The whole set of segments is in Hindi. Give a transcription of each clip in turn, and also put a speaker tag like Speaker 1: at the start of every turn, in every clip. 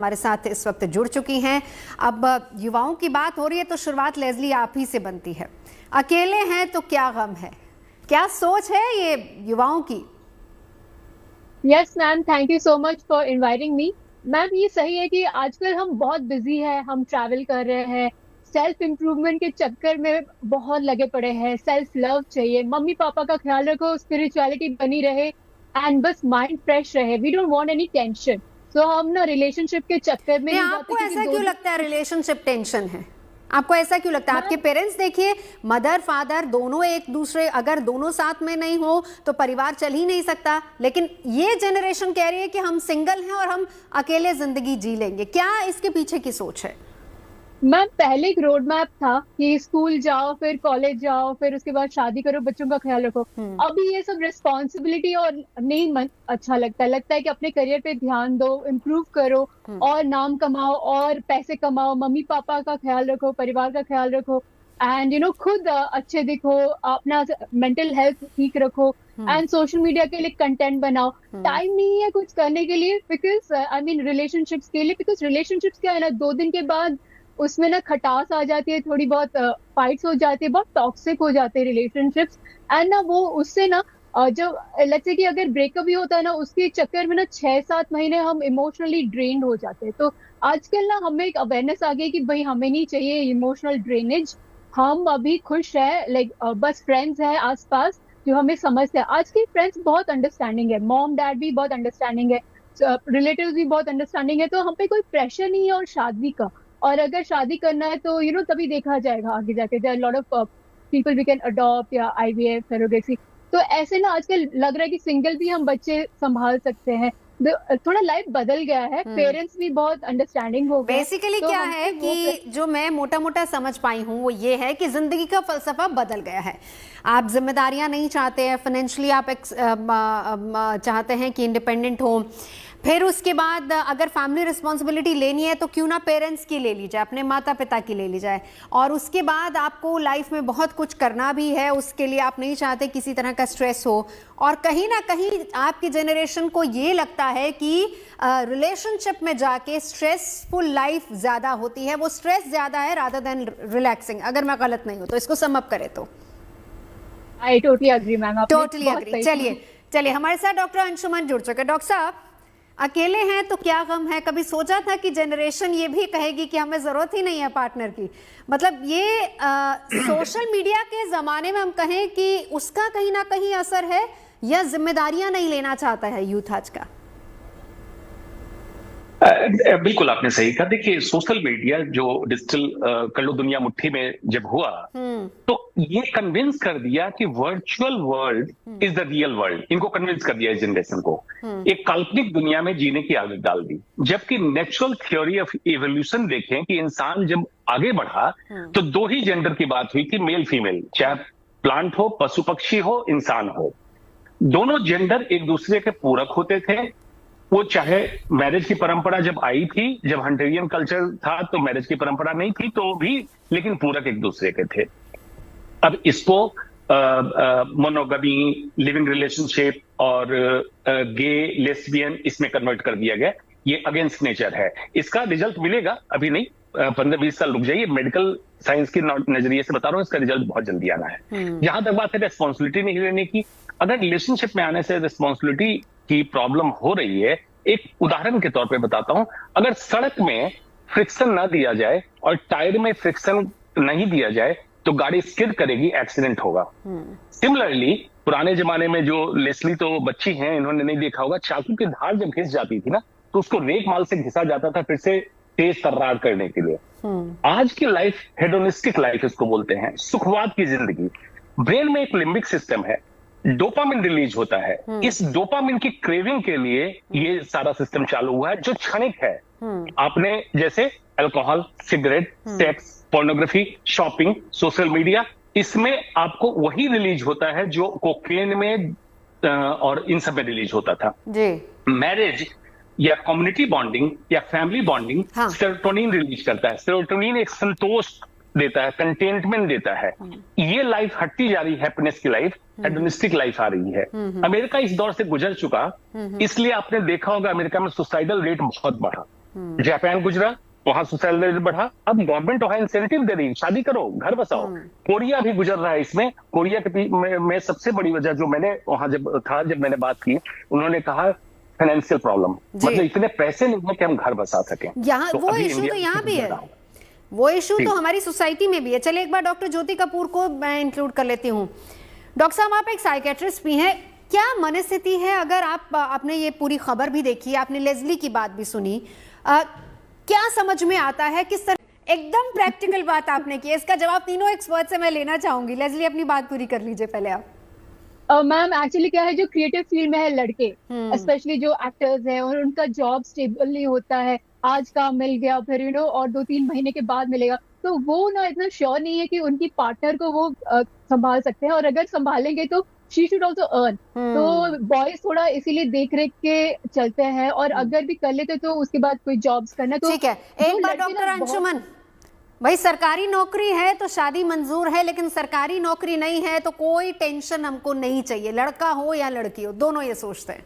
Speaker 1: हमारे साथ इस वक्त जुड़ चुकी हैं। अब युवाओं की बात हो रही है तो शुरुआत लेज़ली आप ही से बनती है। अकेले हैं तो क्या गम है, क्या सोच है ये युवाओं की?
Speaker 2: Yes ma'am, thank you so much for inviting me. Ma'am, ये सही है कि आजकल हम बहुत बिजी हैं, हम ट्रैवल कर रहे हैं, सेल्फ इम्प्रूवमेंट के चक्कर में बहुत लगे पड़े हैं। सेल्फ लव चाहिए, मम्मी पापा का ख्याल रखो, स्पिरिचुअलिटी बनी रहे एंड बस माइंड फ्रेश रहे। We don't want any tension. So हम ना रिलेशनशिप के चक्कर में
Speaker 1: नहीं,
Speaker 2: नहीं जाते
Speaker 1: आपको
Speaker 2: क्योंकि
Speaker 1: ऐसा क्यों लगता है रिलेशनशिप टेंशन है? आपको ऐसा क्यों लगता है? आपके पेरेंट्स देखिए, मदर फादर दोनों एक दूसरे, अगर दोनों साथ में नहीं हो तो परिवार चल ही नहीं सकता। लेकिन ये जनरेशन कह रही है कि हम सिंगल हैं और हम अकेले जिंदगी जी लेंगे। क्या इसके पीछे की सोच है?
Speaker 2: मैम, पहले एक रोड मैप था कि स्कूल जाओ, फिर कॉलेज जाओ, फिर उसके बाद शादी करो, बच्चों का ख्याल रखो। अभी ये सब रिस्पॉन्सिबिलिटी और नहीं अच्छा लगता है कि अपने करियर पे ध्यान दो, इम्प्रूव करो और नाम कमाओ और पैसे कमाओ, मम्मी पापा का ख्याल रखो, परिवार का ख्याल रखो एंड खुद अच्छे दिखो, अपना मेंटल हेल्थ ठीक रखो एंड सोशल मीडिया के लिए कंटेंट बनाओ। टाइम नहीं है कुछ करने के लिए, बिकॉज आई मीन रिलेशनशिप्स के लिए, बिकॉज रिलेशनशिप्स क्या है ना, 2 दिन के बाद उसमें ना खटास आ जाती है, थोड़ी बहुत फाइट्स हो जाती है, बहुत टॉक्सिक हो जाते हैं रिलेशनशिप्स एंड ना वो उससे ना जब लेट्स से कि अगर ब्रेकअप भी होता है ना, उसके चक्कर में ना 6-7 महीने हम इमोशनली ड्रेन्ड हो जाते हैं। तो आजकल ना हमें एक अवेयरनेस आ गई कि भाई हमें नहीं चाहिए इमोशनल ड्रेनेज। हम अभी खुश है, लाइक बस फ्रेंड्स है आसपास जो हमें समझते हैं। आज के फ्रेंड्स बहुत अंडरस्टैंडिंग है, मॉम डैड भी बहुत अंडरस्टैंडिंग है, रिलेटिव्स भी बहुत अंडरस्टैंडिंग है। तो हम पे कोई प्रेशर नहीं है और शादी का। और अगर शादी करना है तो तभी देखा जाएगा आगे जाके। There lot of people we can adopt या आईवीएफ, सरोगेसी। तो ऐसे ना आजकल लग रहा है कि सिंगल भी हम बच्चे संभाल सकते हैं। थोड़ा लाइफ बदल गया है, पेरेंट्स भी बहुत अंडरस्टैंडिंग हो गए।
Speaker 1: बेसिकली
Speaker 2: तो
Speaker 1: क्या है कि जो मैं मोटा मोटा समझ पाई हूँ वो ये है कि जिंदगी का फलसफा बदल गया है। आप जिम्मेदारियां नहीं चाहते हैं, फाइनेंशियली आप चाहते हैं कि इंडिपेंडेंट हो। फिर उसके बाद अगर फैमिली रिस्पॉन्सिबिलिटी लेनी है तो क्यों ना पेरेंट्स की ले ली जाए, अपने माता पिता की ले ली जाए। और उसके बाद आपको लाइफ में बहुत कुछ करना भी है, उसके लिए आप नहीं चाहते किसी तरह का स्ट्रेस हो। और कहीं ना कहीं आपकी जनरेशन को ये लगता है कि रिलेशनशिप में जाके स्ट्रेसफुल लाइफ ज़्यादा होती है, वो स्ट्रेस ज़्यादा है रादर देन रिलैक्सिंग। अगर मैं गलत नहीं हूँ तो इसको सम अप करें तो।
Speaker 2: I totally agree ma'am,
Speaker 1: totally agree. चलिए हमारे साथ डॉक्टर अंशुमन जुड़ चुके। डॉक्टर साहब, अकेले हैं तो क्या गम है, कभी सोचा था कि जनरेशन ये भी कहेगी कि हमें जरूरत ही नहीं है पार्टनर की? मतलब ये सोशल मीडिया के जमाने में हम कहें कि उसका कहीं ना कहीं असर है, या जिम्मेदारियां नहीं लेना चाहता है यूथ आज का?
Speaker 3: बिल्कुल आपने सही कहा। देखिए, सोशल मीडिया जो डिजिटल कर लो दुनिया मुट्ठी में जब हुआ तो ये कन्विंस कर दिया कि virtual world is the real world. इनको कन्विंस कर दिया इस जनरेशन को, एक काल्पनिक दुनिया में जीने की आदत डाल दी। जबकि नेचुरल थ्योरी ऑफ इवोल्यूशन देखें कि इंसान जब आगे बढ़ा तो 2 ही जेंडर की बात हुई कि मेल फीमेल, चाहे प्लांट हो, पशु पक्षी हो, इंसान हो, दोनों जेंडर एक दूसरे के पूरक होते थे। वो चाहे मैरिज की परंपरा जब आई थी, जब हंटेरियन कल्चर था तो मैरिज की परंपरा नहीं थी तो भी, लेकिन पूरक एक दूसरे के थे। अब इसको मोनोगमी, लिविंग रिलेशनशिप और गे लेस्बियन इसमें कन्वर्ट कर दिया गया। ये अगेंस्ट नेचर है। इसका रिजल्ट मिलेगा, अभी नहीं, 15-20 साल रुक जाइए। मेडिकल साइंस के नजरिए से बता रहा हूं, इसका रिजल्ट बहुत जल्दी आना है। जहां तक बात है रेस्पॉन्सिबिलिटी नहीं लेने की, अगर रिलेशनशिप में आने से रिस्पॉन्सिबिलिटी की प्रॉब्लम हो रही है, एक उदाहरण के तौर पे बताता हूं। अगर सड़क में फ्रिक्शन ना दिया जाए और टायर में फ्रिक्शन नहीं दिया जाए तो गाड़ी स्किड करेगी, एक्सीडेंट होगा। सिमिलरली पुराने जमाने में जो लेस्ली तो बच्ची हैं, इन्होंने नहीं देखा होगा, चाकू की धार जब घिस जाती थी ना तो उसको रेक माल से घिसा जाता था फिर से तेज तर्रार करने के लिए। आज की लाइफ हेडोनिस्टिक लाइफ इसको बोलते हैं, सुखवाद की जिंदगी। ब्रेन में एक लिम्बिक सिस्टम है, डोपामिन रिलीज होता है। इस डोपामिन की क्रेविंग के लिए ये सारा सिस्टम चालू हुआ है जो क्षणिक है। आपने जैसे alcohol, cigarette, sex, pornography, shopping, social media, इसमें आपको वही रिलीज होता है जो कोकेन में और इन सब में रिलीज होता था जी। मैरिज या कम्युनिटी बॉन्डिंग या फैमिली बॉन्डिंग सेरोटोनिन रिलीज करता है। सेरोटोनिन एक संतोष देता है, कंटेंटमेंट देता है। ये लाइफ हटती जा रही है, हैप्पीनेस की लाइफ, हेडोनिस्टिक लाइफ आ रही है। अमेरिका इस दौर से गुजर चुका, इसलिए आपने देखा होगा अमेरिका में सुसाइडल रेट बहुत बढ़ा। जापान गुजरा, वहां सुसाइड रेट बढ़ा, अब गवर्नमेंट वहां इंसेंटिव दे रही, शादी करो, घर बसाओ। कोरिया भी गुजर रहा है इसमें। कोरिया के में सबसे बड़ी वजह जो मैंने वहां जब मैंने बात की, उन्होंने कहा फाइनेंशियल प्रॉब्लम, मतलब इतने पैसे नहीं है कि हम घर बसा सकें।
Speaker 1: यहाँ वो इशू तो यहाँ भी है, वो इशू तो हमारी सोसाइटी में भी है। चलिए एक बार डॉक्टर ज्योति कपूर को मैं इंक्लूड कर लेती हूँ। डॉक्टर साहब, आप एक साइकेट्रिस्ट भी हैं, क्या मनस्थिति है अगर आपने ये पूरी खबर भी देखी, आपने लेज़ली की बात भी सुनी, क्या समझ में आता है, किस तरह, एकदम प्रैक्टिकल बात आपने की, इसका जवाब तीनों एक्सपर्ट से मैं लेना चाहूंगी। लेज़ली अपनी बात पूरी कर लीजिए पहले आप।
Speaker 2: मैम एक्चुअली क्या है, जो क्रिएटिव फील्ड में है लड़के, स्पेशली जो एक्टर्स हैं, और उनका जॉब स्टेबल नहीं होता है, आज काम मिल गया फिर और 2-3 महीने के बाद मिलेगा, तो वो ना इतना श्योर नहीं है कि उनकी पार्टनर को वो संभाल सकते हैं, और अगर संभालेंगे तो शी शुड ऑल्सो अर्न। तो बॉयज थोड़ा इसीलिए देख रेख के चलते हैं, और अगर भी कर लेते तो उसके बाद कोई जॉब्स करना। तो
Speaker 1: ठीक है, एक बार डॉक्टर अंशुमन, भाई सरकारी नौकरी है तो शादी मंजूर है, लेकिन सरकारी नौकरी नहीं है तो कोई टेंशन हमको नहीं चाहिए, लड़का हो या लड़की हो, दोनों ये सोचते हैं।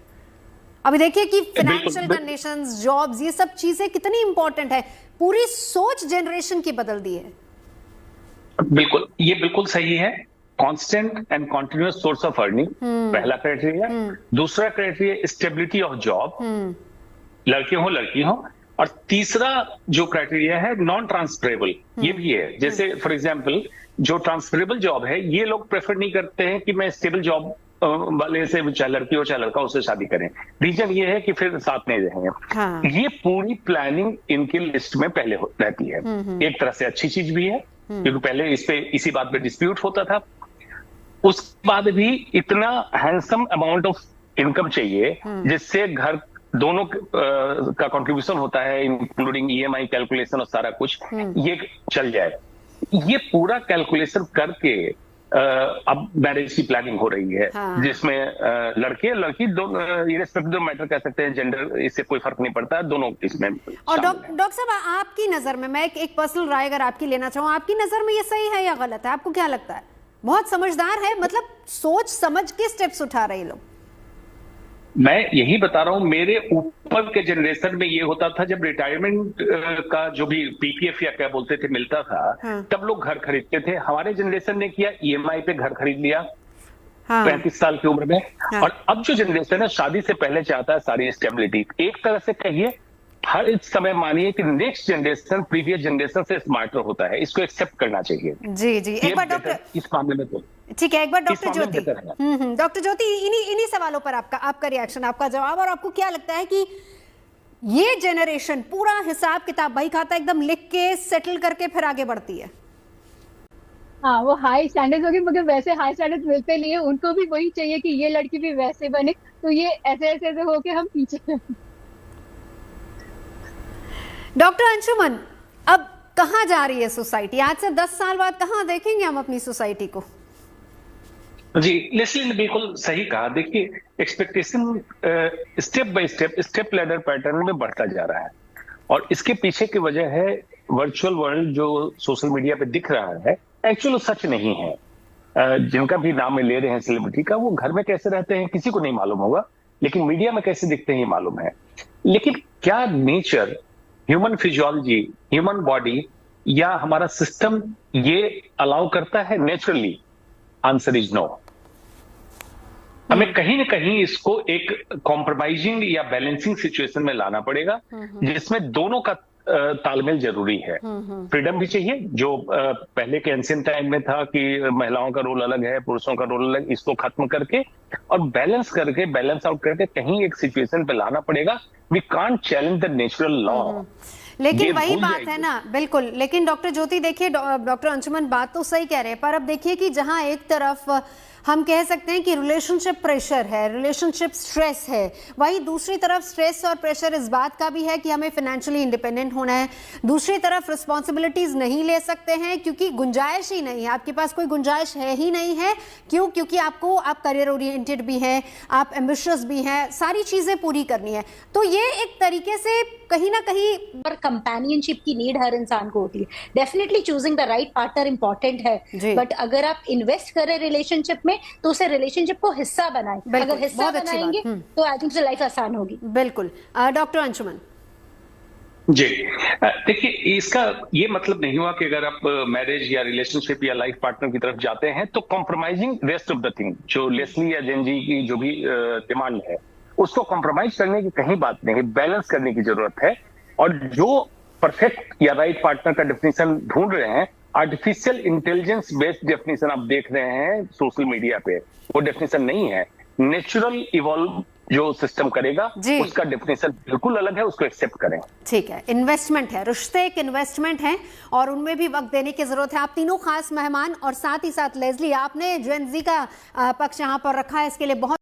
Speaker 1: अभी देखिए कि फाइनेंशियल कंडीशंस, जॉब्स, ये सब चीजें कितनी इंपॉर्टेंट है, पूरी सोच जनरेशन की बदल दी है।
Speaker 3: बिल्कुल, ये बिल्कुल सही है। Constant and continuous source of earning पहला क्राइटेरिया। दूसरा क्राइटेरिया स्टेबिलिटी ऑफ जॉब, लड़के हो लड़की हो। और तीसरा जो क्राइटेरिया है नॉन ट्रांसफरेबल, ये भी है। जैसे फॉर एग्जांपल जो ट्रांसफरेबल जॉब है, ये लोग प्रेफर नहीं करते हैं कि मैं स्टेबल जॉब वाले से, चाहे लड़की हो चाहे लड़का, उससे शादी करें। रीजन ये है कि फिर साथ नहीं रहेंगे।
Speaker 1: हाँ।
Speaker 3: ये पूरी प्लानिंग इनकी लिस्ट में पहले रहती है। एक तरह से अच्छी चीज भी है, क्योंकि पहले इसी बात पे डिस्प्यूट होता था। उसके बाद भी इतना हैंडसम अमाउंट ऑफ इनकम चाहिए जिससे घर दोनों का कंट्रीब्यूशन होता है, इंक्लूडिंग ईएमआई कैलकुलेशन और सारा कुछ, ये चल जाए। ये पूरा कैलकुलेशन करके अब मैरिज की प्लानिंग हो रही है। हाँ। जिसमें लड़के लड़की दोनों, इरेस्पेक्टिव मैटर कह सकते हैं, जेंडर, इससे कोई फर्क नहीं पड़ता, दोनों इसमें।
Speaker 1: और डॉक्टर साहब, आपकी नजर में, मैं एक पर्सनल राय अगर आपकी लेना चाहूँ, आपकी नजर में ये सही है या गलत है? आपको क्या लगता है? बहुत समझदार है, मतलब सोच समझ के स्टेप्स उठा रहे लोग।
Speaker 3: मैं यही बता रहा हूं, मेरे ऊपर के जनरेशन में ये होता था, जब रिटायरमेंट का जो भी पीपीएफ या क्या बोलते थे मिलता था, हाँ। तब लोग घर खरीदते थे। हमारे जनरेशन ने किया, ईएमआई पे घर खरीद लिया, हाँ। 35 साल की उम्र में। हाँ। और अब जो जनरेशन है शादी से पहले चाहता है सारी स्टेबिलिटी। एक तरह से कहिए, हर इस समय मानिए कि नेक्स्ट जनरेशन प्रीवियस जनरेशन से स्मार्टर होता है, इसको एक्सेप्ट करना चाहिए।
Speaker 1: जी जी, एक बार डॉक्टर
Speaker 3: इस मामले में तो
Speaker 1: ठीक है, एक बार डॉक्टर ज्योति, डॉक्टर ज्योति, इन्हीं सवालों पर आपका रिएक्शन, आपका जवाब, और आपको क्या लगता है कि ये जनरेशन पूरा हिसाब किताब, बही खाता एकदम लिख के सेटल करके फिर आगे बढ़ती है?
Speaker 2: हाँ, वो हाई स्टैंडर्ड्स होगी, मगर वैसे हाई स्टैंडर्ड्स मिलते नहीं है। उनको भी वही चाहिए कि ये लड़की भी वैसे बने, तो ये ऐसे होके हम पीछे।
Speaker 1: डॉक्टर अंशुमन, अब कहाँ जा रही है सोसाइटी? आज से 10 साल बाद कहाँ देखेंगे हम अपनी सोसाइटी को?
Speaker 3: जी, लेस्ली ने बिल्कुल सही कहा। देखिए, expectation step by step ladder pattern में बढ़ता जा रहा है, और इसके पीछे की वजह है वर्चुअल वर्ल्ड जो सोशल मीडिया पे दिख रहा है, एक्चुअली सच नहीं है। जिनका भी नाम ले रहे हैं सेलिब्रिटी का, वो घर में कैसे रहते हैं किसी को नहीं मालूम होगा, लेकिन मीडिया में कैसे दिखते हैं ये मालूम है। लेकिन क्या nature, human physiology, human body या हमारा सिस्टम ये अलाउ करता है नेचुरली? Answer is no. हमें कहीं ना कहीं इसको एक कॉम्प्रोमाइजिंग या बैलेंसिंग सिचुएशन में लाना पड़ेगा, जिसमें दोनों का तालमेल जरूरी है। फ्रीडम भी चाहिए, जो पहले के एंशिएंट टाइम में था कि महिलाओं का रोल अलग है, पुरुषों का रोल अलग, इसको खत्म करके और बैलेंस आउट करके कहीं एक सिचुएशन पे लाना पड़ेगा। We can't challenge the natural law.
Speaker 1: लेकिन वही बात है ना, बिल्कुल। लेकिन डॉक्टर ज्योति, देखिए डॉक्टर अंशुमन बात तो सही कह रहे हैं, पर अब देखिए कि जहां एक तरफ हम कह सकते हैं कि रिलेशनशिप प्रेशर है, रिलेशनशिप स्ट्रेस है, वहीं दूसरी तरफ स्ट्रेस और प्रेशर इस बात का भी है कि हमें फाइनेंशियली इंडिपेंडेंट होना है। दूसरी तरफ रिस्पॉन्सिबिलिटीज नहीं ले सकते हैं क्योंकि गुंजाइश ही नहीं है, आपके पास कोई गुंजाइश है ही नहीं है। क्यों? क्योंकि आप करियर ओरिएंटेड भी हैं, आप एम्बिशियस भी हैं, सारी चीजें पूरी करनी है। तो ये एक तरीके से कहीं ना कहीं
Speaker 4: और कंपेनियनशिप की नीड हर इंसान को होती है। Definitely choosing the right partner important है, बट अगर आप इन्वेस्ट करें रिलेशनशिप में तो उसे रिलेशनशिप को हिस्सा बनाएं। अगर हिस्सा बनाएंगे तो आई थिंक लाइफ आसान होगी।
Speaker 1: बिल्कुल। डॉक्टर अंशुमन,
Speaker 3: जी, देखिए इसका ये मतलब नहीं हुआ कि अगर आप मैरिज या रिलेशनशिप या लाइफ पार्टनर की तरफ जाते हैं तो compromising rest of the thing, जो लेस्ली या जेनजी की जो भी डिमांड है उसको कॉम्प्रोमाइज करने की कहीं बात नहीं है, बैलेंस करने की जरूरत है। और जो परफेक्ट या राइट पार्टनर का डेफिनेशन ढूंढ रहे हैं, आर्टिफिशियल इंटेलिजेंस बेस्ड डेफिनेशन आप देख रहे हैं सोशल मीडिया पे, वो डेफिनेशन नहीं है। नेचुरल इवॉल्व जो सिस्टम करेगा उसका डेफिनेशन बिल्कुल अलग है, उसको एक्सेप्ट करें।
Speaker 1: ठीक है, इन्वेस्टमेंट है, रिश्ते एक इन्वेस्टमेंट है और उनमें भी वक्त देने की जरूरत है। आप तीनों खास मेहमान और साथ ही साथ लेस्ली, आपने जेन ज़ी का पक्ष यहाँ पर रखा है, इसके लिए बहुत